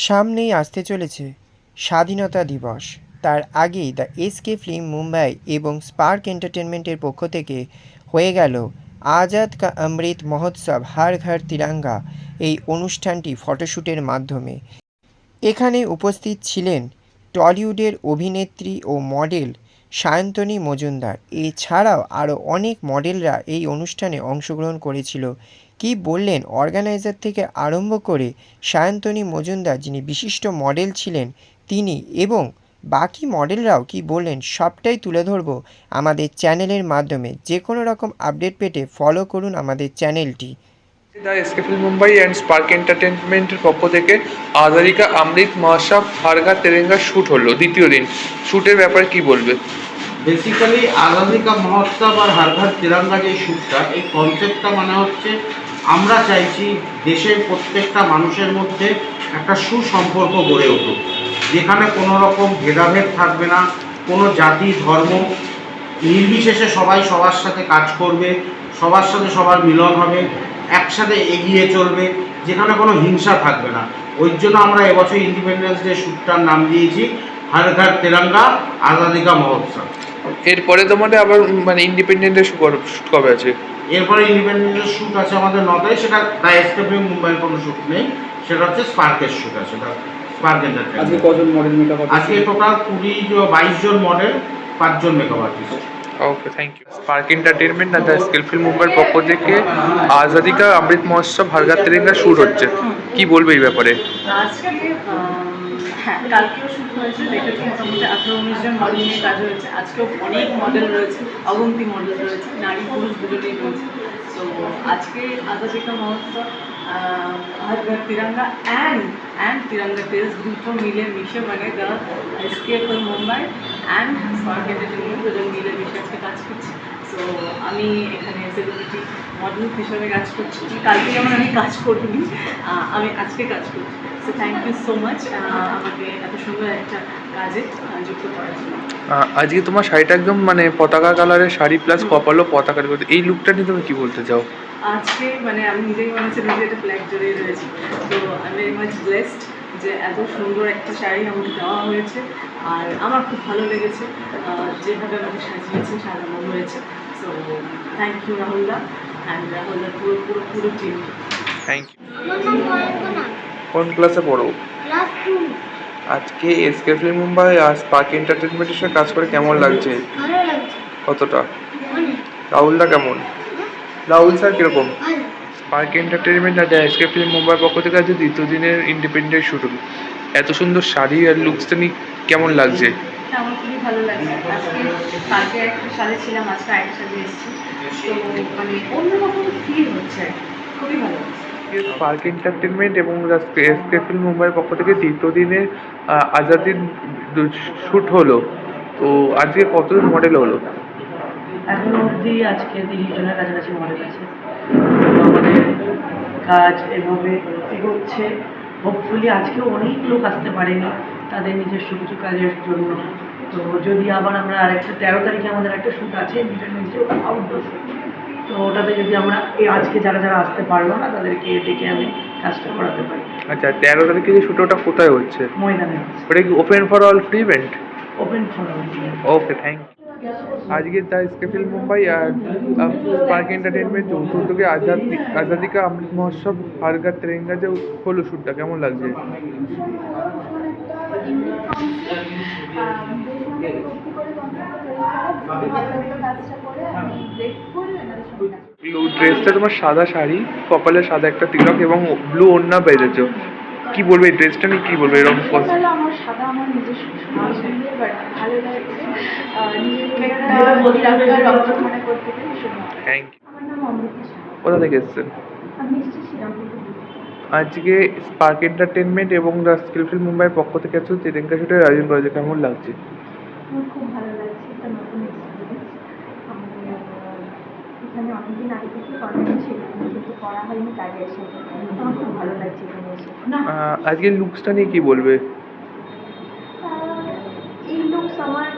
সামনেই আসতে চলেছে স্বাধীনতা দিবস। তার আগেই দ্য এসকে ফিল্ম মুম্বাই এবং স্পার্ক এন্টারটেনমেন্টের পক্ষ থেকে হয়ে গেল আজাদ কা অমৃত মহোৎসব হর ঘর তিরঙ্গা। এই অনুষ্ঠানটি ফটোশ্যুটের মাধ্যমে এখানে উপস্থিত ছিলেন টলিউডের অভিনেত্রী ও মডেল সায়ন্তনী মজুমদার। এছাড়াও আরও অনেক মডেলরা এই অনুষ্ঠানে অংশগ্রহণ করেছিল। কী বললেন অর্গানাইজার থেকে আরম্ভ করে সায়ন্তনী মজুমদার যিনি বিশিষ্ট মডেল ছিলেন তিনি, এবং বাকি মডেলরাও কী বললেন সবটাই তুলে ধরব আমাদের চ্যানেলের মাধ্যমে। যে কোনো রকম আপডেট পেতে ফলো করুন আমাদের চ্যানেলটি। The SK film Mumbai and spark এন্টারটেনমেন্টের পক্ষ থেকে আজাদি কা অমৃত মহোৎসব হর ঘর তিরঙ্গা শ্যুট হলো দ্বিতীয় দিন। শ্যুটের ব্যাপারে কি বলবে? বেসিক্যালি আজাদি কা মহোৎসব আর হর ঘর তিরঙ্গা যে শ্যুটটা, এই কনসেপ্টটা মানে হচ্ছে আমরা চাইছি দেশের প্রত্যেকটা মানুষের মধ্যে একটা সুসম্পর্ক গড়ে উঠুক, যেখানে কোনো রকম ভেদাভেদ থাকবে না, কোনো জাতি ধর্ম নির্বিশেষে সবাই সবার সাথে কাজ করবে, সবার সাথে সবার মিলন হবে, একসাথে এগিয়ে চলবে, যেখানে কোনো হিংসা থাকবে না। ওই জন্য আমরা এবছর ইন্ডিপেন্ডেন্স ডে শ্যুটটার নাম দিয়েছি হর ঘর তিরঙ্গা আজাদি কা মহোৎসব। এরপরে তোমাদের আবার মানে ইন্ডিপেন্ডেন্ট শ্যুট কবে আছে? এরপরে ইন্ডিপেন্ডেন্সের শ্যুট আছে আমাদের 9 তারিখ, সেটা দ্য এসকে ফিল্ম মুম্বাইয়ের কোনো শ্যুট নেই, সেটা হচ্ছে স্পার্কের শ্যুট আছে, সেটা স্পার্ক এন্টারটেনমেন্ট। আজকে কজন মডেল মেকআপ আর্টিস্ট? আজকে টোটাল 22 জন মডেল, 5 জন makeup artist. Okay, thank you. Spark Entertainment আর দ্য স্কিল ফিল্ম মুম্বাইয়ের পক্ষ থেকে আজাদি কা অমৃত মহোৎসব হর ঘর তিরঙ্গা শ্যুট হচ্ছে, কি বলবে এই ব্যাপারে? আজকে হ্যাঁ, কালকেও শুট হয়েছে, দেখেছি মোটামুটি 18-19 জন মডেল নিয়ে কাজ হয়েছে। আজকেও অনেক মডেল রয়েছে, অগন্তি মডেল রয়েছে, নারী পুরুষ দুজনেই রয়েছে। তো আজকে আজাদি কা মহোৎসব হর ঘর তিরঙ্গা অ্যান্ড তিরঙ্গা টেজ দুটো মিলে মিশে মানে the SK film Mumbai and spark entertainment দুজন মিলে মিশে আজকে কাজ করছি। সো আমি এখানে সেলিব্রিটি মডেল হিসেবে কাজ করছি। কালকে যেমন আমি কাজ করিনি, আমি আজকে কাজ করছি। So thank you so much আমাকে এত সুন্দর একটা কাজে যুক্ত করার জন্য। আজকে তোমার শাড়িটা একদম মানে পতাকা কালারের শাড়ি প্লাস কপালও পতাকার মধ্যে, এই লুকটা নিয়ে তুমি কি বলতে চাও? আজকে মানে আমি নিজেই মনে হচ্ছে নিজে একটা ফ্ল্যাগ জড়িয়ে রয়েছি। তো আই ভেরি মাচ ব্লেসড যে এত সুন্দর একটা শাড়ি আমাকে দেওয়া হয়েছে, আর আমার খুব ভালো লেগেছে যেভাবে আমাকে সাজিয়েছে, সাজানো হয়েছে। সো থ্যাংক ইউ রাহুলদা অ্যান্ড রাহুলদার পুরো পুরো পুরো টিম। Thank you. কোন ক্লাসে পড়ো? ক্লাস 2। আজকে এসকে ফিল্ম মুম্বাই আর স্পার্ক এন্টারটেনমেন্টের সাথে কাজ করে কেমন লাগছে? ভালো লাগছে কতটা? অনেক রাহুলদা কেমন? রাহুল স্যার কিরকম? ভালো। স্পার্ক এন্টারটেনমেন্ট আর এসকে ফিল্ম মুম্বাইয়ের পক্ষ থেকে আজকে দ্বিতীয় দিনের ইন্ডিপেন্ডেন্ট শ্যুট হলো। এত সুন্দর শাড়ি আর লুকসটা নিয়ে কেমন লাগছে? হ্যাঁ, আমার খুবই ভালো লাগছে। আজকে কালকে একটা সাজে ছিলাম, আজকে আরেকটা সাজে এসেছি। তো মানে অন্যরকম ফিল হচ্ছে, খুবই ভালো লাগছে। স্পার্ক এন্টারটেনমেন্ট এবং এসকে ফিল্ম মুম্বাইয়ের পক্ষ থেকে দ্বিতীয় দিনে আজাদির শ্যুট হলো। তো আজকে কতজন মডেল হলো? এখনো অবধি আজকে 30 জনের কাছাকাছি মডেল আছে। তো আমাদের কাজ এভাবে এগোচ্ছে। হোপফুলি আজকেও অনেক লোক আসতে পারেনি তাদের নিজস্ব কিছু কাজের জন্য। তো যদি আবার আমরা আরেকটা 13 তারিখে আমাদের একটা শ্যুট আছে ইন্ডিপেন্ডেন্সে, আউটডোর শ্যুট। তো ওটাতে যদি আমরা আজকে যারা যারা আসতে পারলো না তাদেরকে ডেকে আমি কাজটা করাতে পারি। আচ্ছা, 13 তারিখে যে শ্যুট ওটা কোথায় হচ্ছে? ময়দানে ওটা কি open for all free event? Open for okay, thank you. আজকে দ্য এসকে ফিল্ম মুম্বাই আর স্পার্ক এন্টারটেনমেন্ট যৌথ উদ্যোগে আজাদি কা অমৃত মহোৎসব হর ঘর তিরঙ্গা যে হলো শ্যুটটা কেমন লাগছে? ড্রেসটা তোমার সাদা শাড়ি, কপালে সাদা একটা তিলক এবং ব্লু ওড়না বেঁধেছো, কি বলবে এই ড্রেসটা নিয়ে? কি বলবে এরকম? আমার সাদা আমার নিজস্ব পছন্দের, বাট ভালো লাগছে। নিজেকে একটা রক্ষণাবেক্ষণ করতে পেরে ভীষণ ভালো লাগছে। Thank you. আমার নাম অমৃতা সাহা। কোথা থেকে এসেছেন? আমি এসেছি শ্রীরামপুর থেকে। আজকে স্পার্ক এন্টারটেনমেন্ট এবং দ্য স্কিল ফিল্ম মুম্বাইয়ের পক্ষ থেকে আছে তিরঙ্গা শুটের আয়োজন করেছে, কেমন লাগছে? আমার খুব ভালো লাগছে, একটা নতুন এক্সপিরিয়েন্স। আমি এখানে অনেকদিন আগে থেকে কন্টেন্ট ছিল কিন্তু করা হয়নি কাজের সাথে। আমার খুব ভালো লাগছে এখানে এসে। আজকের লুকসটা নিয়ে কি বলবে? এই লুকস আমার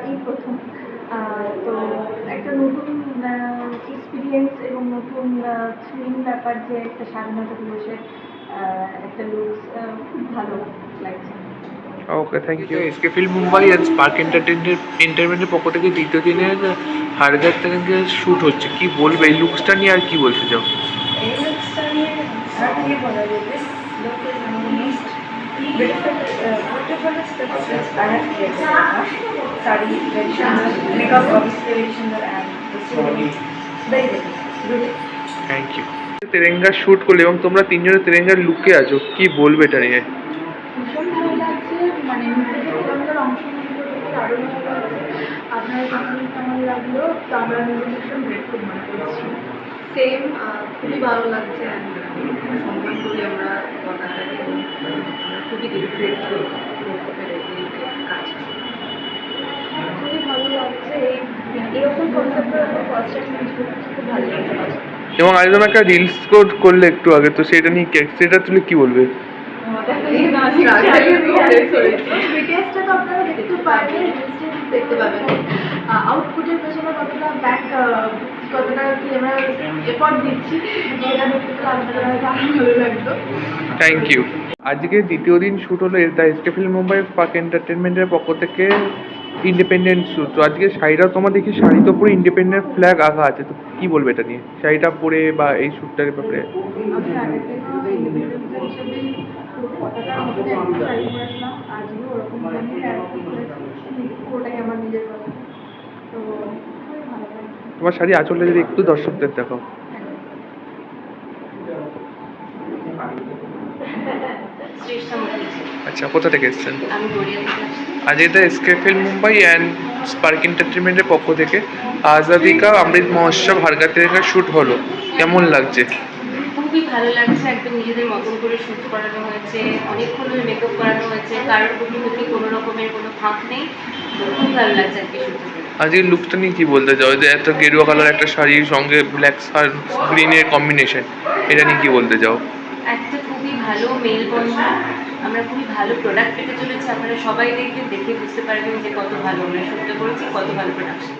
এই প্রথম। তো একটা নতুন এক্সপিরিয়েন্স এবং নতুন থ্রিলিং ব্যাপার যে একটা স্বাধীনতা দিবসে একটা লুক খুব ভালো লাগছে। Okay, thank you. SK film Mumbai আর স্পার্ক এন্টারটেনমেন্টের পক্ষ থেকে দ্বিতীয় দিনের হার ঘাট তেরেঙ্গা শ্যুট হচ্ছে, কি বলবে এই লুকসটা নিয়ে আর কি বলতে চাও? এই লুকসটা নিয়ে আর কি বলা যায়, this look is most beautiful steps which I have created. Sari very সুন্দর, makeup obviously very সুন্দর, and the story very good. Thank you. Tiranga shoot করলে এবং তোমরা তিনজনের তেরেঙ্গার লুকে আছো, কি বলবে এটা নিয়ে? ভীষণ ভালো লাগছে, মানে নিজেদের তেলেঙ্গার অংশগুলো দেখে আরও ভালো লাগছে। আপনার কমেন্ট কেমন লাগলো, তো আমরা নিজে ভীষণ গ্রেটফুল মনে করছি। সেম, খুবই ভালো লাগছে, সম্মান করি আমরা কথাটাকে, খুবই গ্রেটফুল করতে পেরে এই কাজ। খুবই ভালো লাগছে, এরকম কনসেপ্টের আমরা ফার্স্ট টাইম ইউজ করছি, খুব ভালো লাগছে। এবং আরেকজন একটা রিলস করলে একটু আগে, তো সেটা নিয়ে সেটা তুলে কি বলবে? বিটিএসটা তো আপনারা দেখতে পারবেন, দেখতে পাবেন আউটপুটের পেছনে কতটা কতটা কি আমরা এফর্ট দিচ্ছি, সেটা দেখতে পেলে আপনারা ভালো লাগতো। Thank you. আজকে দ্বিতীয় দিন শ্যুট হলো the SK film Mumbai Spark এন্টারটেনমেন্টের পক্ষ থেকে ইন্ডিপেন্ডেন্ট শ্যুট। তো আজকে শাড়িটা তোমার দেখি, শাড়ি তো পুরো ইন্ডিপেন্ডেন্ট ফ্ল্যাগ আঁকা আছে, তো কি বলবে এটা নিয়ে, শাড়িটা পরে বা এই শ্যুটটার ব্যাপারে? আমি আগে থেকে ইন্ডিপেন্ডেন্স হিসেবেই পতাকার মধ্যে একটা শাড়ি পরেছিলাম, আজকেও ওরকম আমি পুরোটাই আমার নিজের কথা, তো খুবই ভালো লাগে। তোমার শাড়ি আঁচলটা যদি একটু দর্শকদের দেখো। শ্রেষ্ঠা মুখার্জি। আচ্ছা, কোথা থেকে এসেছেন? আমি গড়িয়া থেকে আসছি। আজকে the SK film Mumbai and spark এন্টারটেনমেন্টের পক্ষ থেকে আজাদি কা অমৃত মহোৎসব হার ঘাট তেরেঙ্গা শ্যুট হলো, কেমন লাগছে? খুবই ভালো লাগছে, একদম নিজেদের মতন করে শ্যুট করানো হয়েছে, অনেকক্ষণ ধরে মেকআপ করানো হয়েছে, কারোর প্রতি কোনো রকমের কোনো ফাঁক নেই, তো খুব ভালো লাগছে আজকে শ্যুট করে। আজকের লুকটা নিয়ে কি বলতে চাও, যে এত গেরুয়া কালার একটা শাড়ির সঙ্গে ব্ল্যাক গ্রিনের কম্বিনেশন, এটা নিয়ে কি বলতে চাও? একটা খুবই ভালো মেলবন্ধন, আমরা খুবই ভালো প্রোডাক্ট পেতে চলেছি, আপনারা সবাই দেখবেন, দেখে বুঝতে পারবেন যে কত ভালো আমরা শ্যুটটা করেছি, কত ভালো প্রোডাকশন।